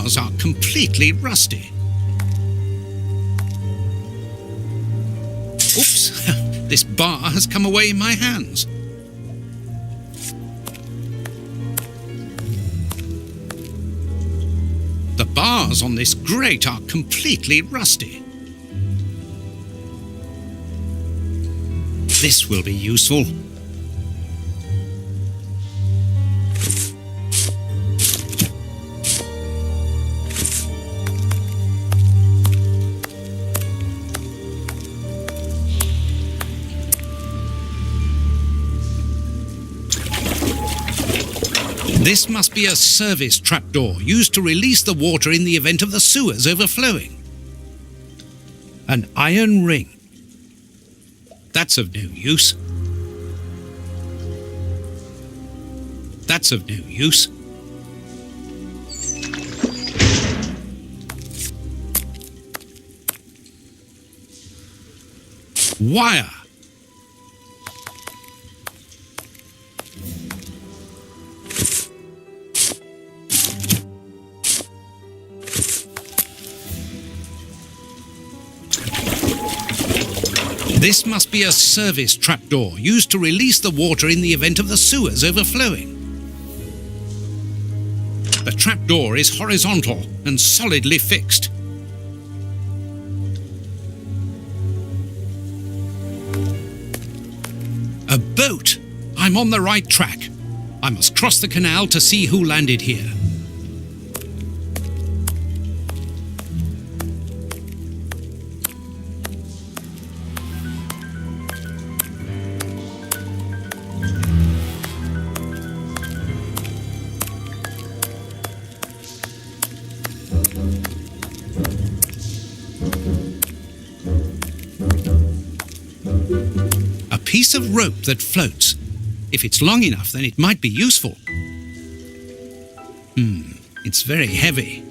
bars are completely rusty. Oops, this bar has come away in my hands. The bars on this grate are completely rusty. This will be useful. This must be a service trapdoor used to release the water in the event of the sewers overflowing. An iron ring. That's of no use. That's of no use. Wire. This must be a service trapdoor used to release the water in the event of the sewers overflowing. The trapdoor is horizontal and solidly fixed. A boat! I'm on the right track. I must cross the canal to see who landed here. A piece of rope that floats. If it's long enough, then it might be useful. It's very heavy.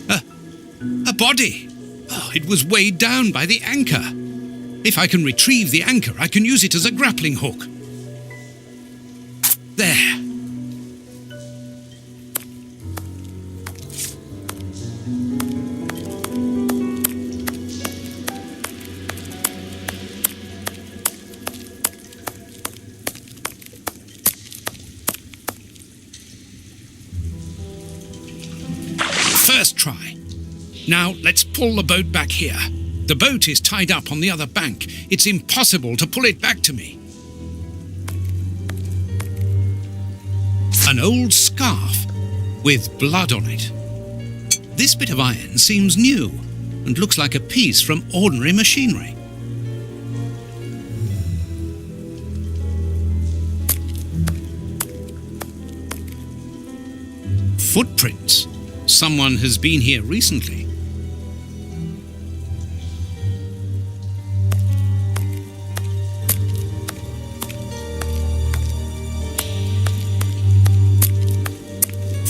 A body! Oh, it was weighed down by the anchor. If I can retrieve the anchor, I can use it as a grappling hook. There. First try. Now let's pull the boat back here. The boat is tied up on the other bank. It's impossible to pull it back to me. An old scarf with blood on it. This bit of iron seems new and looks like a piece from ordinary machinery. Footprints. Someone has been here recently.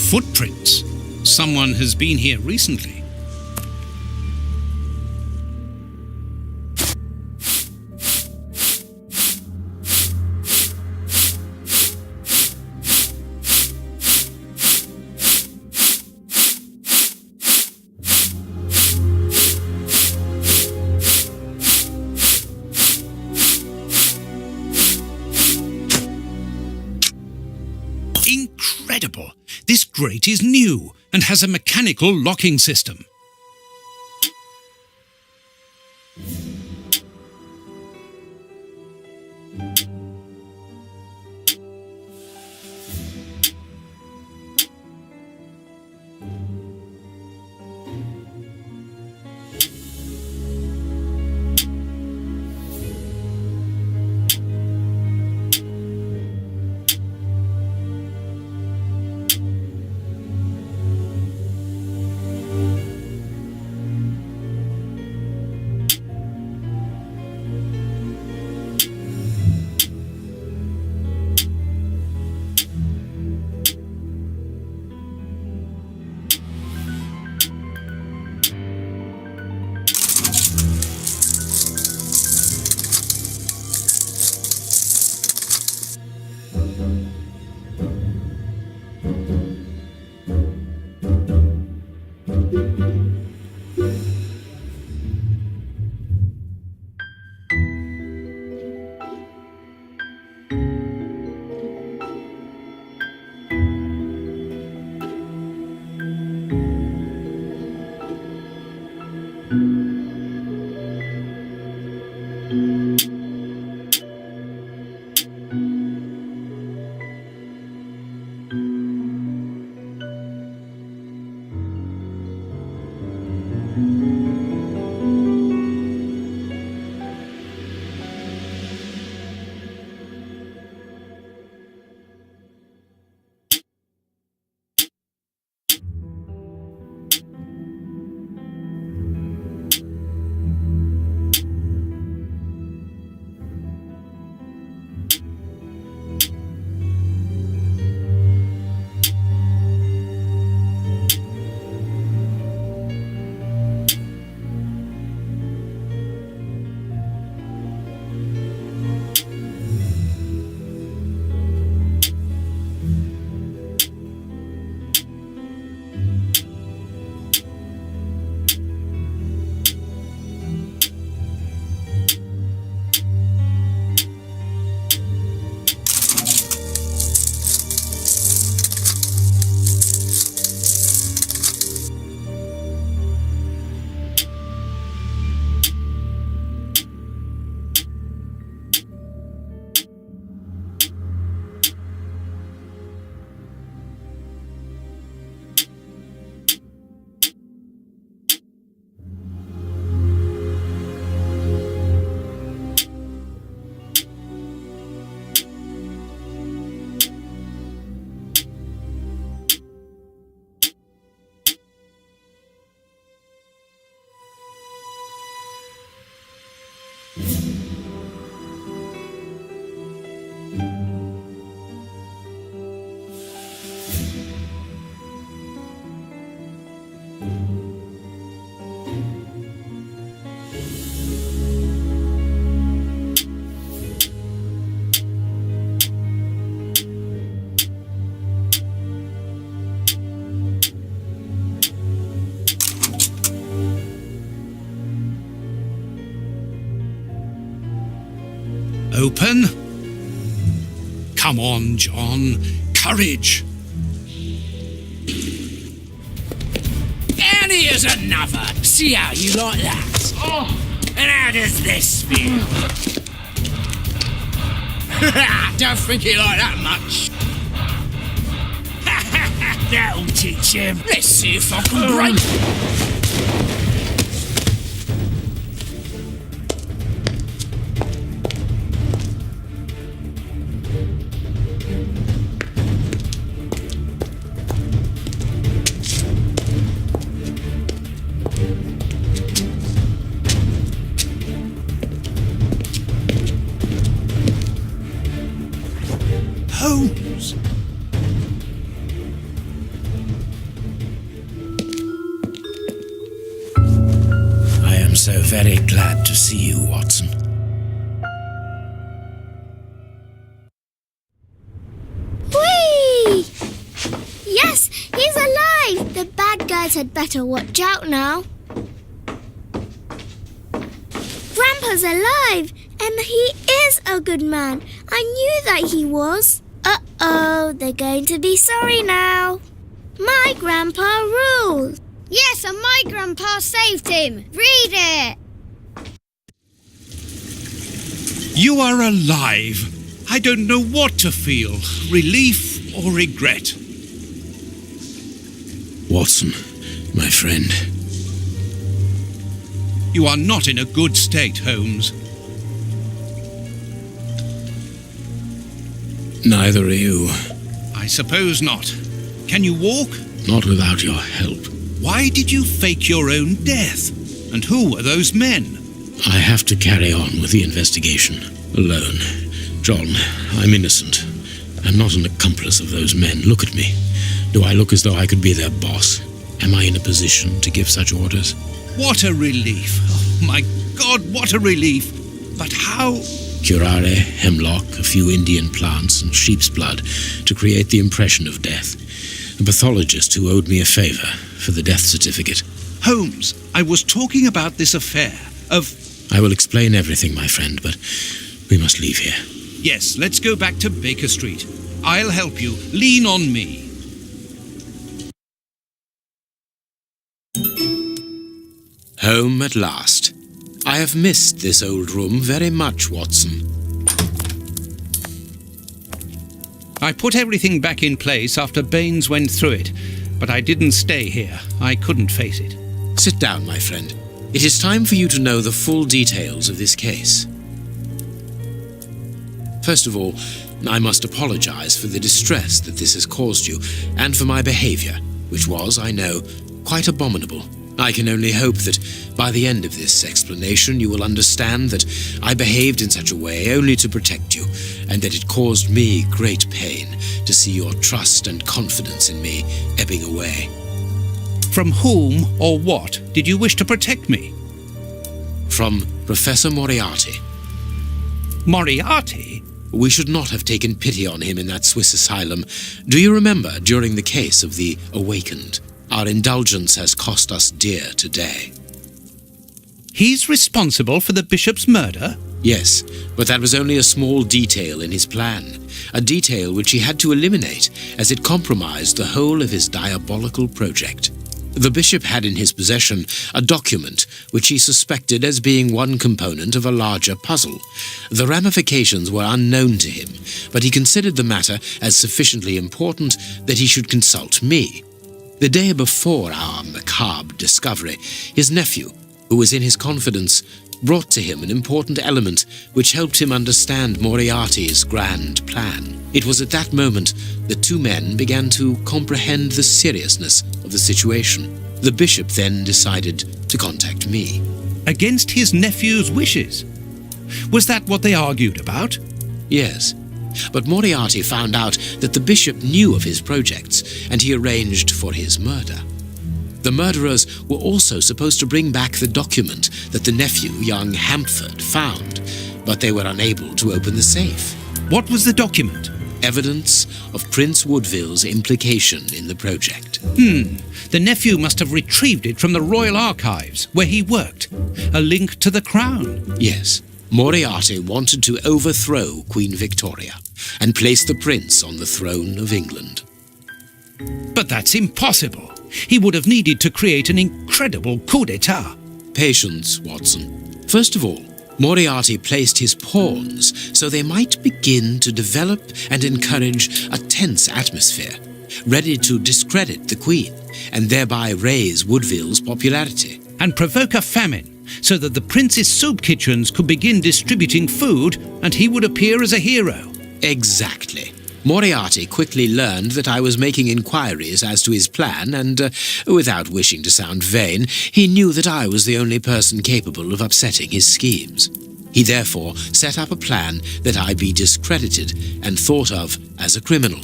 Footprints. Someone has been here recently. Incredible! This grate is new and has a mechanical locking system. Open. Come on, John. Courage. And here's another. See how you like that? Oh. And how does this feel? Don't think he like that much. That'll teach him. Let's see if I can break. Holmes. I am so very glad to see you, Watson. Whee! Yes, he's alive! The bad guys had better watch out now. Grandpa's alive! And he is a good man. I knew that he was. Uh-oh, they're going to be sorry now. My grandpa rules. Yes, and my grandpa saved him. Read it. You are alive. I don't know what to feel, relief or regret. Watson, my friend. You are not in a good state, Holmes. Neither are you. I suppose not. Can you walk? Not without your help. Why did you fake your own death? And who were those men? I have to carry on with the investigation. Alone. John, I'm innocent. I'm not an accomplice of those men. Look at me. Do I look as though I could be their boss? Am I in a position to give such orders? What a relief. Oh, my God, what a relief. But how... Curare, hemlock, a few Indian plants, and sheep's blood to create the impression of death. A pathologist who owed me a favor for the death certificate. Holmes, I was talking about this affair of... I will explain everything, my friend, but we must leave here. Yes, let's go back to Baker Street. I'll help you. Lean on me. Home at last. I have missed this old room very much, Watson. I put everything back in place after Baines went through it, but I didn't stay here. I couldn't face it. Sit down, my friend. It is time for you to know the full details of this case. First of all, I must apologize for the distress that this has caused you, and for my behavior, which was, I know, quite abominable. I can only hope that by the end of this explanation you will understand that I behaved in such a way only to protect you, and that it caused me great pain to see your trust and confidence in me ebbing away. From whom or what did you wish to protect me? From Professor Moriarty. Moriarty? We should not have taken pity on him in that Swiss asylum. Do you remember during the case of the Awakened? Our indulgence has cost us dear today. He's responsible for the bishop's murder? Yes, but that was only a small detail in his plan. A detail which he had to eliminate as it compromised the whole of his diabolical project. The bishop had in his possession a document which he suspected as being one component of a larger puzzle. The ramifications were unknown to him, but he considered the matter as sufficiently important that he should consult me. The day before our macabre discovery, his nephew, who was in his confidence, brought to him an important element which helped him understand Moriarty's grand plan. It was at that moment that two men began to comprehend the seriousness of the situation. The bishop then decided to contact me. Against his nephew's wishes? Was that what they argued about? Yes. But Moriarty found out that the bishop knew of his projects, and he arranged for his murder. The murderers were also supposed to bring back the document that the nephew, young Hampford, found, but they were unable to open the safe. What was the document? Evidence of Prince Woodville's implication in the project. The nephew must have retrieved it from the Royal Archives, where he worked. A link to the crown. Yes. Moriarty wanted to overthrow Queen Victoria and place the prince on the throne of England. But that's impossible. He would have needed to create an incredible coup d'etat. Patience, Watson. First of all, Moriarty placed his pawns so they might begin to develop and encourage a tense atmosphere, ready to discredit the Queen and thereby raise Woodville's popularity. And provoke a famine, so that the prince's soup kitchens could begin distributing food and he would appear as a hero. Exactly. Moriarty quickly learned that I was making inquiries as to his plan and, without wishing to sound vain, he knew that I was the only person capable of upsetting his schemes. He therefore set up a plan that I be discredited and thought of as a criminal.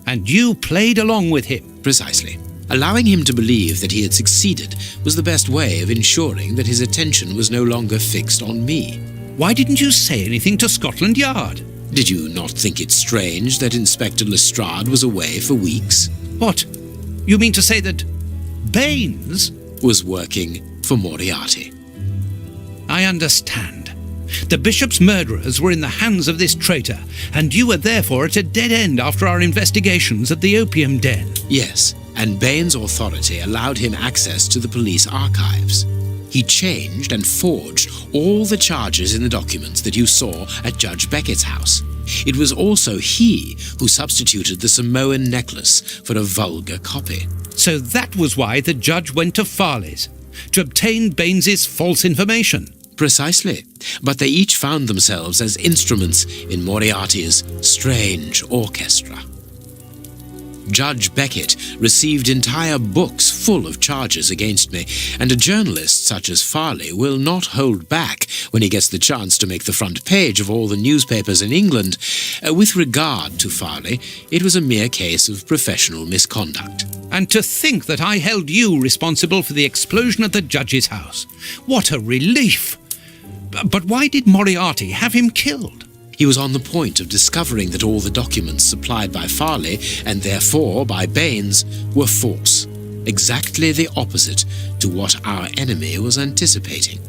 And you played along with him. Precisely. Allowing him to believe that he had succeeded was the best way of ensuring that his attention was no longer fixed on me. Why didn't you say anything to Scotland Yard? Did you not think it strange that Inspector Lestrade was away for weeks? What? You mean to say that Baines was working for Moriarty? I understand. The bishop's murderers were in the hands of this traitor, and you were therefore at a dead end after our investigations at the opium den. Yes, and Baines' authority allowed him access to the police archives. He changed and forged all the charges in the documents that you saw at Judge Beckett's house. It was also he who substituted the Samoan necklace for a vulgar copy. So that was why the judge went to Farley's, to obtain Baines's false information. Precisely, but they each found themselves as instruments in Moriarty's strange orchestra. Judge Beckett received entire books full of charges against me, and a journalist such as Farley will not hold back when he gets the chance to make the front page of all the newspapers in England. With regard to Farley, it was a mere case of professional misconduct. And to think that I held you responsible for the explosion at the judge's house. What a relief! But why did Moriarty have him killed? He was on the point of discovering that all the documents supplied by Farley, and therefore by Baines, were false, exactly the opposite to what our enemy was anticipating.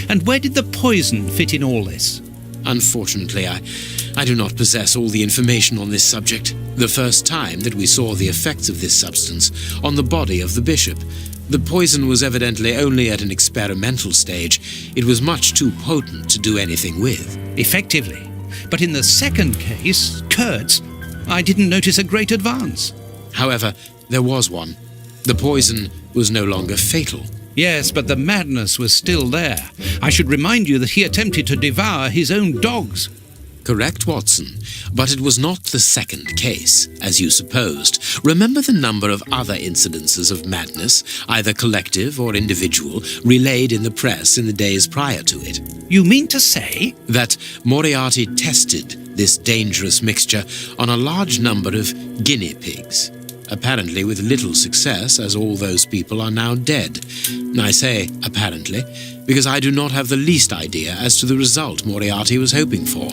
And where did the poison fit in all this? Unfortunately, I do not possess all the information on this subject. The first time that we saw the effects of this substance on the body of the bishop, the poison was evidently only at an experimental stage. It was much too potent to do anything with. Effectively. But in the second case, Kurtz, I didn't notice a great advance. However, there was one. The poison was no longer fatal. Yes, but the madness was still there. I should remind you that he attempted to devour his own dogs. Correct, Watson, but it was not the second case, as you supposed. Remember the number of other incidences of madness, either collective or individual, relayed in the press in the days prior to it. You mean to say? That Moriarty tested this dangerous mixture on a large number of guinea pigs, apparently with little success, as all those people are now dead. I say apparently, because I do not have the least idea as to the result Moriarty was hoping for.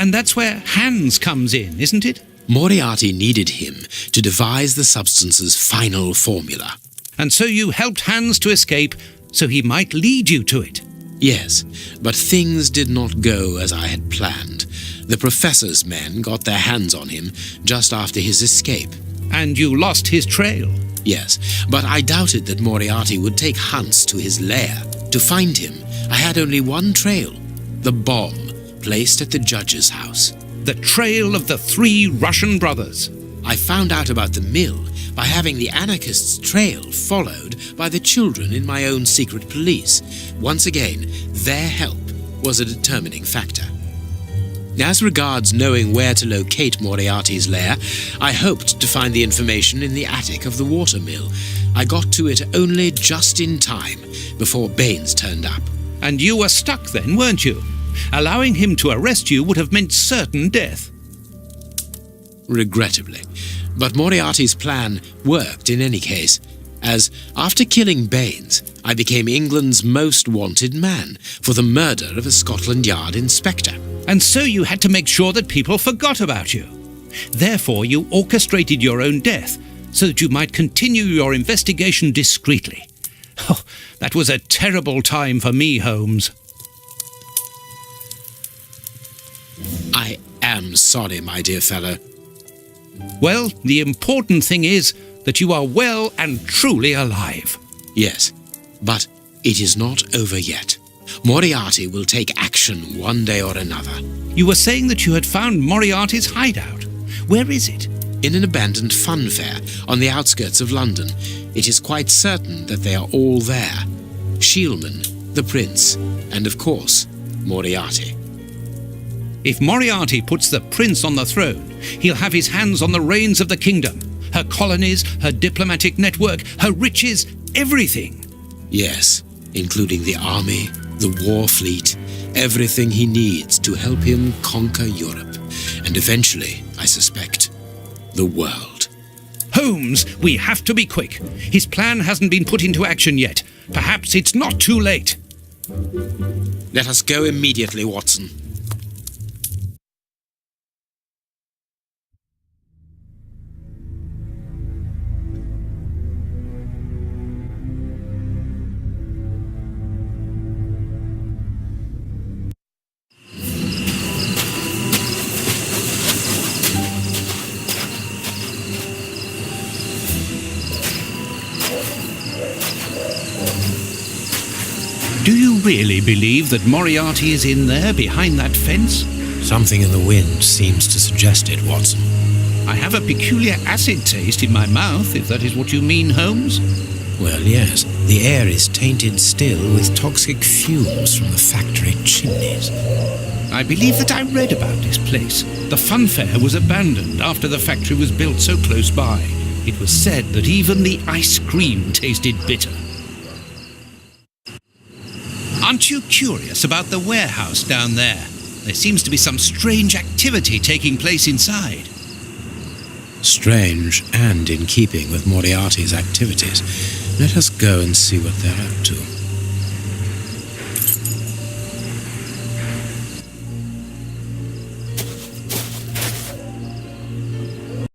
And that's where Hans comes in, isn't it? Moriarty needed him to devise the substance's final formula. And so you helped Hans to escape, so he might lead you to it. Yes, but things did not go as I had planned. The professor's men got their hands on him just after his escape. And you lost his trail. Yes, but I doubted that Moriarty would take Hans to his lair. To find him, I had only one trail, the bomb placed at the judge's house. The trail of the 3 Russian brothers. I found out about the mill by having the anarchists' trail followed by the children in my own secret police. Once again, their help was a determining factor. As regards knowing where to locate Moriarty's lair, I hoped to find the information in the attic of the water mill. I got to it only just in time before Baines turned up. And you were stuck then, weren't you? Allowing him to arrest you would have meant certain death. Regrettably. But Moriarty's plan worked in any case, as after killing Baines, I became England's most wanted man for the murder of a Scotland Yard inspector. And so you had to make sure that people forgot about you. Therefore, you orchestrated your own death so that you might continue your investigation discreetly. Oh, that was a terrible time for me, Holmes. I am sorry, my dear fellow. Well, the important thing is that you are well and truly alive. Yes, but it is not over yet. Moriarty will take action one day or another. You were saying that you had found Moriarty's hideout. Where is it? In an abandoned fun fair on the outskirts of London. It is quite certain that they are all there. Sheelman, the prince, and of course, Moriarty. If Moriarty puts the prince on the throne, he'll have his hands on the reins of the kingdom. Her colonies, her diplomatic network, her riches, everything. Yes, including the army, the war fleet, everything he needs to help him conquer Europe, and eventually, I suspect, the world. Holmes, we have to be quick. His plan hasn't been put into action yet. Perhaps it's not too late. Let us go immediately, Watson. Do you really believe that Moriarty is in there behind that fence? Something in the wind seems to suggest it, Watson. I have a peculiar acid taste in my mouth, if that is what you mean, Holmes. Well, yes. The air is tainted still with toxic fumes from the factory chimneys. I believe that I read about this place. The fun fair was abandoned after the factory was built so close by. It was said that even the ice cream tasted bitter. Aren't you curious about the warehouse down there? There seems to be some strange activity taking place inside. Strange and in keeping with Moriarty's activities. Let us go and see what they're up to.